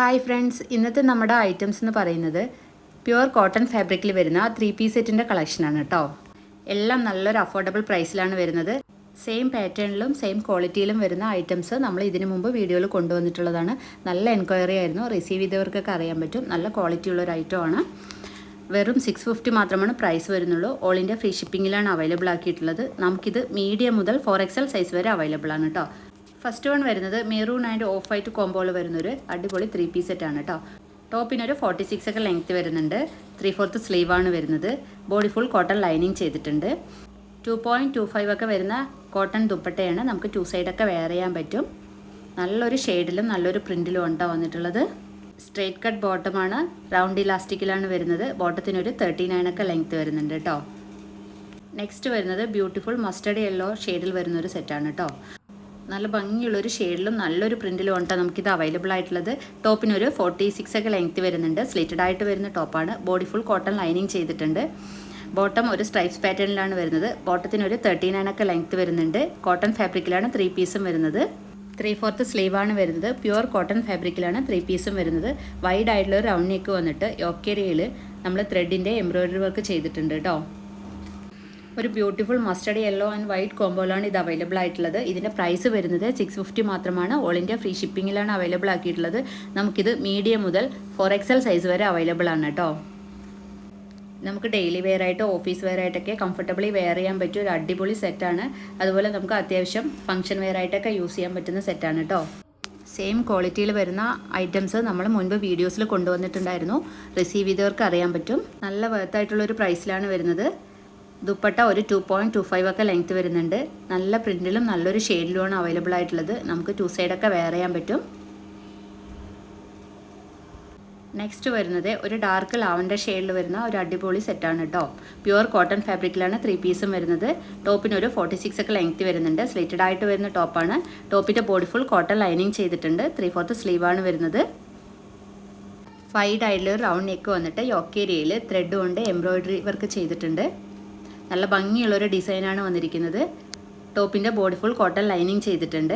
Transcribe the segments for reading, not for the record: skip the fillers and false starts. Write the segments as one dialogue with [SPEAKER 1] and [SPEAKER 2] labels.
[SPEAKER 1] Hi friends, ഇന്നത്തെ നമ്മുടെ items എന്ന് പറയുന്നത് പ്യുവർ കോട്ടൺ ഫാബ്രിക്കിൽ വരുന്ന 3-piece സെറ്റിൻ്റെ കളക്ഷനാണ് കേട്ടോ. എല്ലാം നല്ലൊരു അഫോർഡബിൾ പ്രൈസിലാണ് വരുന്നത്. സെയിം പാറ്റേണിലും സെയിം ക്വാളിറ്റിയിലും വരുന്ന ഐറ്റംസ് നമ്മൾ ഇതിനു മുമ്പ് വീഡിയോയിൽ കൊണ്ടുവന്നിട്ടുള്ളതാണ്. നല്ല എൻക്വയറി ആയിരുന്നു, റിസീവ് ചെയ്തവർക്കൊക്കെ അറിയാൻ പറ്റും. നല്ല ക്വാളിറ്റി ഉള്ളൊരു ഐറ്റമാണ്. വെറും 650 മാത്രമാണ് പ്രൈസ് വരുന്നുള്ളൂ. ഓൾ ഇന്ത്യ ഫ്രീ ഷിപ്പിങ്ങിലാണ് അവൈലബിൾ ആക്കിയിട്ടുള്ളത്. നമുക്കിത് മീഡിയം മുതൽ 4XL സൈസ് വരെ അവൈലബിൾ ആണ് കേട്ടോ. ഫസ്റ്റ് വൺ വരുന്നത് മെറൂൺ ആൻഡ് ഓഫ് വൈറ്റ് കോമ്പോയിൽ വരുന്നൊരു അടിപൊളി 3-piece സെറ്റാണ് കേട്ടോ. ടോപ്പിനൊരു 46 ഒക്കെ ലെങ്ത്ത് വരുന്നുണ്ട്. 3/4 സ്ലീവാണ് വരുന്നത്. ബോഡി ഫുൾ കോട്ടൺ ലൈനിങ് ചെയ്തിട്ടുണ്ട്. 2.25 ഒക്കെ വരുന്ന കോട്ടൺ ദുപ്പട്ടയാണ്. നമുക്ക് 2 സൈഡൊക്കെ വെയർ ചെയ്യാൻ പറ്റും. നല്ലൊരു ഷെയ്ഡിലും നല്ലൊരു പ്രിൻറ്റിലും ഉണ്ടാണ് വന്നിട്ടുള്ളത്. സ്ട്രെയിറ്റ് കട്ട് ബോട്ടമാണ്. റൗണ്ട് ഇലാസ്റ്റിക്കിലാണ് വരുന്നത്. ബോട്ടത്തിനൊരു 39 ഒക്കെ ലെങ്ത്ത് വരുന്നുണ്ട് കേട്ടോ. നെക്സ്റ്റ് വരുന്നത് ബ്യൂട്ടിഫുൾ മസ്റ്റർഡ് യെല്ലോ ഷെയ്ഡിൽ വരുന്നൊരു സെറ്റാണ് കേട്ടോ. നല്ല ഭംഗിയുള്ളൊരു ഷെയ്ഡിലും നല്ലൊരു പ്രിൻറ്റിലും ആണ് നമുക്കിത് അവൈലബിൾ ആയിട്ടുള്ളത്. ടോപ്പിനൊരു 46 ഒക്കെ ലെങ്ത്ത് വരുന്നുണ്ട്. സ്ലിറ്റഡ് ആയിട്ട് വരുന്ന ടോപ്പാണ്. ബോഡി ഫുൾ കോട്ടൺ ലൈനിങ് ചെയ്തിട്ടുണ്ട്. ബോട്ടം ഒരു സ്ട്രൈപ്സ് പാറ്റേണിലാണ് വരുന്നത്. ബോട്ടത്തിനൊരു 39 ഒക്കെ ലെങ്ത്ത് വരുന്നുണ്ട്. കോട്ടൺ ഫാബ്രിക്കിലാണ് 3-pieceും വരുന്നത്. 3/4 സ്ലീവാണ് വരുന്നത്. പ്യുവർ കോട്ടൺ ഫാബ്രിക്കിലാണ് 3-pieceും വരുന്നത്. വൈഡ് ആയിട്ടുള്ള റൗണ്ട് നെക്ക് വന്നിട്ട് യോക്കേരിയയിൽ നമ്മൾ ത്രെഡിൻ്റെ എംബ്രോയിഡറി വർക്ക് ചെയ്തിട്ടുണ്ട് കേട്ടോ. ഒരു beautiful mustard yellow and white കോമ്പോയിലാണ് ഇത് അവൈലബിൾ ആയിട്ടുള്ളത്. ഇതിൻ്റെ പ്രൈസ് വരുന്നത് 650 മാത്രമാണ്. ഓൾ ഇന്ത്യ ഫ്രീ ഷിപ്പിങ്ങിലാണ് അവൈലബിൾ ആക്കിയിട്ടുള്ളത്. നമുക്കിത് മീഡിയം മുതൽ 4XL സൈസ് വരെ അവൈലബിൾ ആണ് കേട്ടോ. നമുക്ക് ഡെയിലി വെയർ ആയിട്ട് ഓഫീസ് വെയർ ആയിട്ടൊക്കെ കംഫർട്ടബിളി വെയർ ചെയ്യാൻ പറ്റിയ ഒരു അടിപൊളി സെറ്റാണ്. അതുപോലെ നമുക്ക് അത്യാവശ്യം ഫംഗ്ഷൻ വെയർ ആയിട്ടൊക്കെ യൂസ് ചെയ്യാൻ പറ്റുന്ന സെറ്റാണ് കേട്ടോ. സെയിം ക്വാളിറ്റിയിൽ വരുന്ന ഐറ്റംസ് നമ്മൾ മുൻപ് വീഡിയോസിൽ കൊണ്ടുവന്നിട്ടുണ്ടായിരുന്നു. റിസീവ് ചെയ്തവർക്ക് അറിയാൻ പറ്റും. നല്ല വർത്തായിട്ടുള്ളൊരു പ്രൈസിലാണ് വരുന്നത്. ദുപ്പട്ട ഒരു 2.25 ഒക്കെ ലെങ്ത്ത് വരുന്നുണ്ട്. നല്ല പ്രിൻറ്റിലും നല്ലൊരു ഷെയ്ഡിലുമാണ് അവൈലബിൾ ആയിട്ടുള്ളത്. നമുക്ക് 2 സൈഡൊക്കെ വെയർ ചെയ്യാൻ പറ്റും. നെക്സ്റ്റ് വരുന്നത് ഒരു ഡാർക്ക് ലാവൻഡർ ഷെയ്ഡിൽ വരുന്ന ഒരു അടിപൊളി സെറ്റാണ് കേട്ടോ. പ്യുവർ കോട്ടൺ ഫാബ്രിക്കിലാണ് 3-pieceും വരുന്നത്. ടോപ്പിനൊരു 46 ഒക്കെ ലെങ്ത്ത് വരുന്നുണ്ട്. സ്ലിറ്റഡ് ആയിട്ട് വരുന്ന ടോപ്പാണ്. ടോപ്പിൻ്റെ ബോഡി ഫുൾ കോട്ടൺ ലൈനിങ് ചെയ്തിട്ടുണ്ട്. 3/4 സ്ലീവാണ് വരുന്നത്. വൈഡ് ആയിട്ടുള്ള റൗണ്ട് നെക്ക് വന്നിട്ട് യോക്കേരിയയിൽ ത്രെഡ് കൊണ്ട് എംബ്രോയിഡറി വർക്ക് ചെയ്തിട്ടുണ്ട്. നല്ല ഭംഗിയുള്ളൊരു ഡിസൈനാണ് വന്നിരിക്കുന്നത്. ടോപ്പിൻ്റെ ബോഡി ഫുൾ കോട്ടൺ ലൈനിങ് ചെയ്തിട്ടുണ്ട്.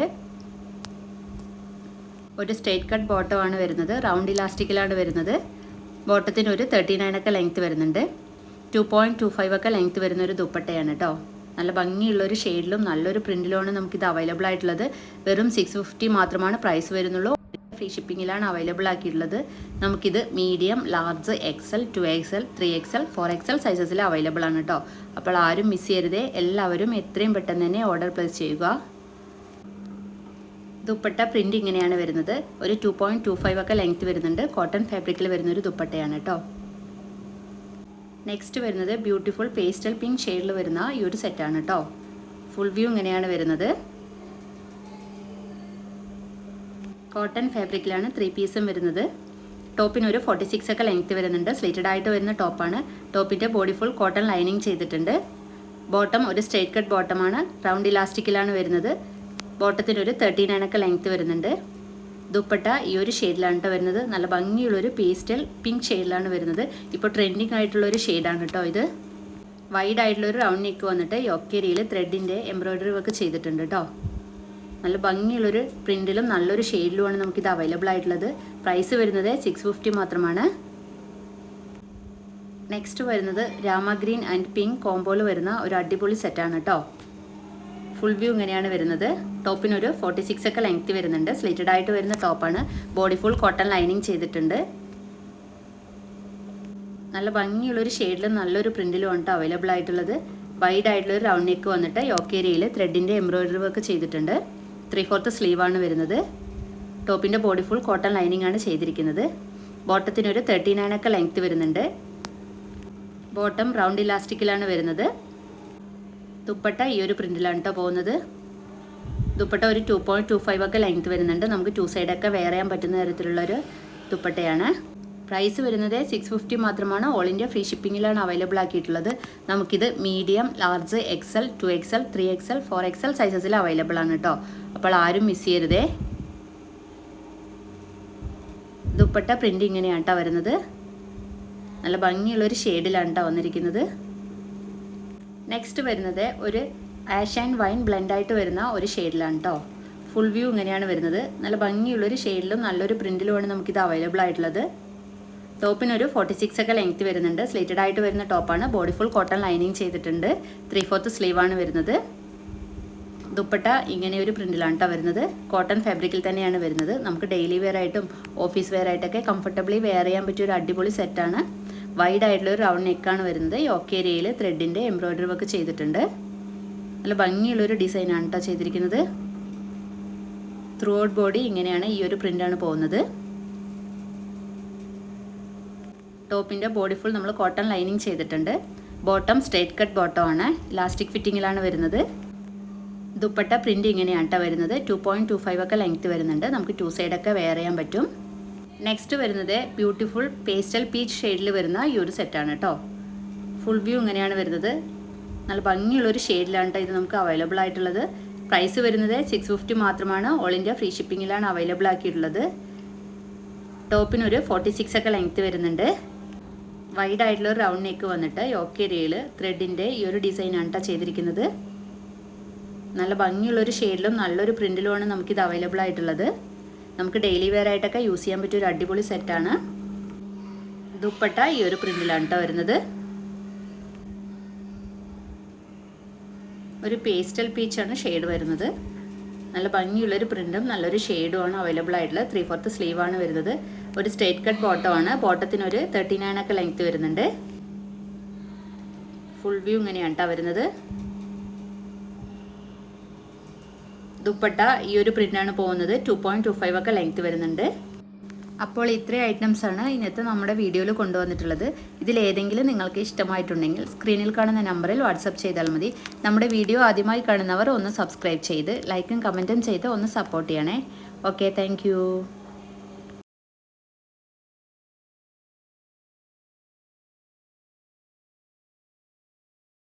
[SPEAKER 1] ഒരു സ്ട്രെയിറ്റ് കട്ട് ബോട്ടമാണ് വരുന്നത്. റൗണ്ട് ഇലാസ്റ്റിക്കിലാണ് വരുന്നത്. ബോട്ടത്തിനൊരു 39 ഒക്കെ ലെങ്ത്ത് വരുന്നുണ്ട്. 2.25 ഒക്കെ ലെങ്ത്ത് വരുന്നൊരു ദുപ്പട്ടയാണ് കേട്ടോ. നല്ല ഭംഗിയുള്ളൊരു ഷെയ്ഡിലും നല്ലൊരു പ്രിൻറ്റിലുമാണ് നമുക്കിത് അവൈലബിൾ ആയിട്ടുള്ളത്. വെറും 650 മാത്രമാണ് പ്രൈസ് വരുന്നുള്ളൂ. ഫ്രീ ഷിപ്പിങ്ങിലാണ് അവൈലബിൾ ആക്കിയിട്ടുള്ളത്. നമുക്കിത് medium, large, XL, 2XL, 3XL, 4XL സൈസസിൽ അവൈലബിൾ ആണ് കേട്ടോ. അപ്പോൾ ആരും മിസ് ചെയ്യരുതേ. എല്ലാവരും എത്രയും പെട്ടെന്ന് തന്നെ ഓർഡർ പ്ലേസ് ചെയ്യുക. ദുപ്പട്ട പ്രിൻ്റ് ഇങ്ങനെയാണ് വരുന്നത്. ഒരു 2.25 ഒക്കെ ലെങ്ത്ത് വരുന്നുണ്ട്. കോട്ടൺ ഫാബ്രിക്കിൽ വരുന്നൊരു ദുപ്പട്ടയാണ് കേട്ടോ. നെക്സ്റ്റ് വരുന്നത് ബ്യൂട്ടിഫുൾ പേസ്റ്റൽ പിങ്ക് ഷെയ്ഡിൽ വരുന്ന ഈ ഒരു സെറ്റാണ് കേട്ടോ. ഫുൾ വ്യൂ ഇങ്ങനെയാണ് വരുന്നത്. കോട്ടൺ ഫാബ്രിക്കിലാണ് 3-pieceും വരുന്നത്. ടോപ്പിനൊരു 46 ഒക്കെ ലെങ്ത്ത് വരുന്നുണ്ട്. സ്ലിറ്റഡ് ആയിട്ട് വരുന്ന ടോപ്പാണ്. ടോപ്പിൻ്റെ ബോഡി ഫുൾ കോട്ടൺ ലൈനിങ് ചെയ്തിട്ടുണ്ട്. ബോട്ടം ഒരു സ്ട്രെയിറ്റ് കട്ട് ബോട്ടമാണ്. റൗണ്ട് ഇലാസ്റ്റിക്കിലാണ് വരുന്നത്. ബോട്ടത്തിനൊരു 39 ഒക്കെ ലെങ്ത്ത് വരുന്നുണ്ട്. ദുപ്പട്ട ഈ ഒരു ഷെയ്ഡിലാണ് കേട്ടോ വരുന്നത്. നല്ല ഭംഗിയുള്ളൊരു പേസ്റ്റൽ പിങ്ക് ഷെയ്ഡിലാണ് വരുന്നത്. ഇപ്പോൾ ട്രെൻഡിങ് ആയിട്ടുള്ളൊരു ഷെയ്ഡാണ് കേട്ടോ ഇത്. വൈഡ് ആയിട്ടുള്ളൊരു റൗണ്ട് നെക്ക് വന്നിട്ട് യോക്കേരിയയിൽ ത്രെഡിൻ്റെ എംബ്രോയിഡറി വർക്ക് ചെയ്തിട്ടുണ്ട് കേട്ടോ. നല്ല ഭംഗിയുള്ളൊരു പ്രിൻറ്റിലും നല്ലൊരു ഷെയ്ഡിലുമാണ് നമുക്കിത് അവൈലബിൾ ആയിട്ടുള്ളത്. പ്രൈസ് വരുന്നത് 650 മാത്രമാണ്. നെക്സ്റ്റ് വരുന്നത് രാമ ഗ്രീൻ ആൻഡ് പിങ്ക് കോമ്പോയിൽ വരുന്ന ഒരു അടിപൊളി സെറ്റാണ് കേട്ടോ. ഫുൾ വ്യൂ ഇങ്ങനെയാണ് വരുന്നത്. ടോപ്പിനൊരു 46 ഒക്കെ ലെങ്ത്ത് വരുന്നുണ്ട്. സ്ലിറ്റഡ് ആയിട്ട് വരുന്ന ടോപ്പാണ്. ബോഡി ഫുൾ കോട്ടൺ ലൈനിങ് ചെയ്തിട്ടുണ്ട്. നല്ല ഭംഗിയുള്ളൊരു ഷെയ്ഡിലും നല്ലൊരു പ്രിൻറ്റിലും ആണ് അവൈലബിൾ ആയിട്ടുള്ളത്. വൈഡ് ആയിട്ടുള്ളൊരു റൗണ്ട് നെക്ക് വന്നിട്ട് യോക്കേരിയയിൽ ത്രെഡിൻ്റെ എംബ്രോയിഡറി വർക്ക് ചെയ്തിട്ടുണ്ട്. 3/4 സ്ലീവാണ് വരുന്നത്. ടോപ്പിൻ്റെ ബോഡി ഫുൾ കോട്ടൺ ലൈനിങ് ആണ് ചെയ്തിരിക്കുന്നത്. ബോട്ടത്തിനൊരു 39 ഒക്കെ ലെങ്ത്ത് വരുന്നുണ്ട്. ബോട്ടം റൗണ്ട് ഇലാസ്റ്റിക്കിലാണ് വരുന്നത്. ദുപ്പട്ട ഈ ഒരു പ്രിൻറ്റിലാണ് കേട്ടോ പോകുന്നത്. ദുപ്പട്ട ഒരു 2.25 ഒക്കെ ലെങ്ത്ത് വരുന്നുണ്ട്. നമുക്ക് 2 സൈഡൊക്കെ വെയർ ചെയ്യാൻ പറ്റുന്ന തരത്തിലുള്ളൊരു ദുപ്പട്ടയാണ്. പ്രൈസ് വരുന്നത് 650 മാത്രമാണ്. ഓൾ ഇന്ത്യ ഫ്രീ ഷിപ്പിങ്ങിലാണ് അവൈലബിൾ ആക്കിയിട്ടുള്ളത്. നമുക്കിത് medium, large, XL, 2XL, 3XL, 4XL സൈസസിൽ അവൈലബിൾ ആണ് കേട്ടോ. അപ്പോൾ ആരും മിസ് ചെയ്യരുതേ. ദുപ്പട്ട പ്രിൻ്റ് ഇങ്ങനെയാണ് കേട്ടോ വരുന്നത്. നല്ല ഭംഗിയുള്ളൊരു ഷെയ്ഡിലാണ് കേട്ടോ വന്നിരിക്കുന്നത്. നെക്സ്റ്റ് വരുന്നത് ഒരു ആഷ് ആൻഡ് വൈൻ ബ്ലെൻഡായിട്ട് വരുന്ന ഒരു ഷെയ്ഡിലാണ് കേട്ടോ. ഫുൾ വ്യൂ ഇങ്ങനെയാണ് വരുന്നത്. നല്ല ഭംഗിയുള്ളൊരു ഷെയ്ഡിലും നല്ലൊരു പ്രിൻറ്റിലുമാണ് നമുക്കിത് അവൈലബിൾ ആയിട്ടുള്ളത്. ടോപ്പിനൊരു 46 ഒക്കെ ലെങ്ത് വരുന്നുണ്ട്. സ്ലിറ്റഡ് ആയിട്ട് വരുന്ന ടോപ്പാണ്. ബോഡി ഫുൾ കോട്ടൺ ലൈനിങ് ചെയ്തിട്ടുണ്ട്. 3/4 സ്ലീവാണ് വരുന്നത്. ദുപ്പട്ട ഇങ്ങനെ ഒരു പ്രിൻറ്റിലാണ് കേട്ടോ വരുന്നത്. കോട്ടൺ ഫാബ്രിക്കിൽ തന്നെയാണ് വരുന്നത്. നമുക്ക് ഡെയിലി വെയർ ആയിട്ടും ഓഫീസ് വെയർ ആയിട്ടൊക്കെ കംഫർട്ടബിളി വെയർ ചെയ്യാൻ പറ്റിയ ഒരു അടിപൊളി സെറ്റാണ്. വൈഡ് ആയിട്ടുള്ള ഒരു റൗണ്ട് നെക്കാണ് വരുന്നത്. യോക്ക് ഏരിയയിൽ ത്രെഡിൻ്റെ എംബ്രോയ്ഡറി വർക്ക് ചെയ്തിട്ടുണ്ട്. നല്ല ഭംഗിയുള്ളൊരു ഡിസൈനാണ് കേട്ടോ ചെയ്തിരിക്കുന്നത്. ത്രൂ ഔട്ട് ബോഡി ഇങ്ങനെയാണ് ഈ ഒരു പ്രിൻ്റാണ് പോകുന്നത്. ടോപ്പിൻ്റെ ബോഡി ഫുൾ നമ്മൾ കോട്ടൺ ലൈനിങ് ചെയ്തിട്ടുണ്ട്. ബോട്ടം സ്ട്രേറ്റ് കട്ട് ബോട്ടം ആണ്. ഇലാസ്റ്റിക് ഫിറ്റിങ്ങിലാണ് വരുന്നത്. ദുപ്പട്ട പ്രിൻ്റ് ഇങ്ങനെയാണ് കേട്ടോ വരുന്നത്. 2.25 ഒക്കെ ലെങ്ത് വരുന്നുണ്ട്. നമുക്ക് 2 സൈഡൊക്കെ വെയർ ചെയ്യാൻ പറ്റും. നെക്സ്റ്റ് വരുന്നത് ബ്യൂട്ടിഫുൾ പേസ്റ്റൽ പീച്ച് ഷെയ്ഡിൽ വരുന്ന ഈ ഒരു സെറ്റാണ് കേട്ടോ. ഫുൾ വ്യൂ ഇങ്ങനെയാണ് വരുന്നത്. നല്ല ഭംഗിയുള്ളൊരു ഷെയ്ഡിലാണ് കേട്ടോ ഇത് നമുക്ക് അവൈലബിൾ ആയിട്ടുള്ളത്. പ്രൈസ് വരുന്നത് 650 മാത്രമാണ്. ഓൾ ഇന്ത്യ ഫ്രീ ഷിപ്പിങ്ങിലാണ് അവൈലബിൾ ആക്കിയിട്ടുള്ളത്. ടോപ്പിനൊരു 46 ഒക്കെ ലെങ്ത് വരുന്നുണ്ട്. വൈഡ് ആയിട്ടുള്ള ഒരു റൗണ്ട് നെക്ക് വന്നിട്ട് യോക്ക് ഏരിയയിൽ ത്രെഡിൻ്റെ ഈ ഒരു ഡിസൈനാണ് കേട്ടോ ചെയ്തിരിക്കുന്നത്. നല്ല ഭംഗിയുള്ളൊരു ഷെയ്ഡിലും നല്ലൊരു പ്രിൻറ്റിലുമാണ് നമുക്കിത് അവൈലബിൾ ആയിട്ടുള്ളത്. നമുക്ക് ഡെയിലി വെയർ ആയിട്ടൊക്കെ യൂസ് ചെയ്യാൻ പറ്റിയ ഒരു അടിപൊളി സെറ്റാണ്. ദുപ്പട്ട ഈ ഒരു പ്രിൻറ്റിലാണ് കേട്ടോ വരുന്നത്. ഒരു പേസ്റ്റൽ പീച്ചാണ് ഷെയ്ഡ് വരുന്നത്. നല്ല ഭംഗിയുള്ളൊരു പ്രിൻറ്റും നല്ലൊരു ഷെയ്ഡുമാണ് അവൈലബിൾ ആയിട്ടുള്ളത്. 3/4 സ്ലീവാണ് വരുന്നത്. ഒരു സ്ട്രേറ്റ് കട്ട് ബോട്ടമാണ്. ബോട്ടത്തിനൊരു 39 ഒക്കെ ലെങ്ത് വരുന്നുണ്ട്. ഫുൾ വ്യൂ ഇങ്ങനെയാണ് കേട്ടോ വരുന്നത്. ദുപ്പട്ട ഈ ഒരു പ്രിൻ്റാണ് പോകുന്നത്. 2.25 ഒക്കെ ലെങ്ത് വരുന്നുണ്ട്. അപ്പോൾ ഇത്രയും ഐറ്റംസാണ് ഇന്നത്തെ നമ്മുടെ വീഡിയോയിൽ കൊണ്ടുവന്നിട്ടുള്ളത്. ഇതിലേതെങ്കിലും നിങ്ങൾക്ക് ഇഷ്ടമായിട്ടുണ്ടെങ്കിൽ സ്ക്രീനിൽ കാണുന്ന നമ്പറിൽ വാട്സപ്പ് ചെയ്താൽ മതി. നമ്മുടെ വീഡിയോ ആദ്യമായി കാണുന്നവർ ഒന്ന് സബ്സ്ക്രൈബ് ചെയ്ത് ലൈക്കും കമൻറ്റും ചെയ്ത് ഒന്ന് സപ്പോർട്ട് ചെയ്യണേ. Okay, thank